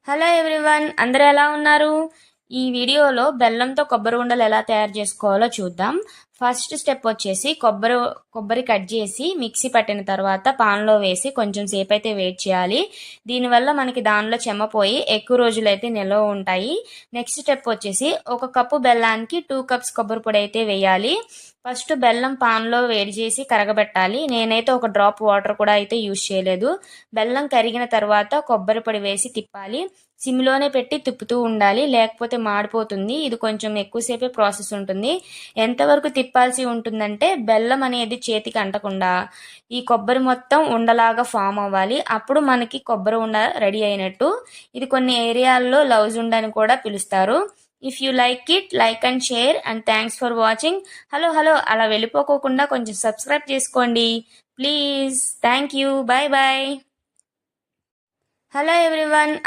Hello everyone, అందరూ ఎలా ఉన్నారు? ఈ వీడియోలో బెల్లంతో కొబ్బరి ఉండలు ఎలా తయారు చేసుకోవాలో చూద్దాం. ఫస్ట్ స్టెప్ వచ్చేసి కొబ్బరి కట్ చేసి మిక్సీ పట్టిన తర్వాత పాన్లో వేసి కొంచెం సేపు అయితే వెయిట్ చేయాలి. దీనివల్ల మనకి దానిలో చెమ్మపోయి ఎక్కువ రోజులైతే నిల్వ ఉంటాయి. నెక్స్ట్ స్టెప్ వచ్చేసి 1 కప్పు బెల్లానికి 2 కప్స్ కొబ్బరి పొడి అయితే వేయాలి. ఫస్ట్ బెల్లం పాన్లో వేడి చేసి కరగబెట్టాలి. నేనైతే ఒక డ్రాప్ వాటర్ కూడా అయితే యూజ్ చేయలేదు. బెల్లం కరిగిన తర్వాత కొబ్బరి పొడి వేసి తిప్పాలి. సిమ్లోనే పెట్టి తిప్పుతూ ఉండాలి, లేకపోతే మాడిపోతుంది. ఇది కొంచెం ఎక్కువసేపే ప్రాసెస్ ఉంటుంది. ఎంతవరకు తిప్పాల్సి ఉంటుందంటే బెల్లం అనేది చేతికి అంటకుండా ఈ కొబ్బరి మొత్తం ఉండలాగా ఫామ్ అవ్వాలి. అప్పుడు మనకి కొబ్బరి ఉండ రెడీ అయినట్టు. ఇది కొన్ని ఏరియాల్లో లౌజ్ ఉండ అని కూడా పిలుస్తారు. If you like it, like and share and thanks for watching. Hello అలా వెళ్ళిపోకోకుండా కొంచెం సబ్స్క్రైబ్ చేసుకోండి please. Thank you. Bye bye. Hello everyone.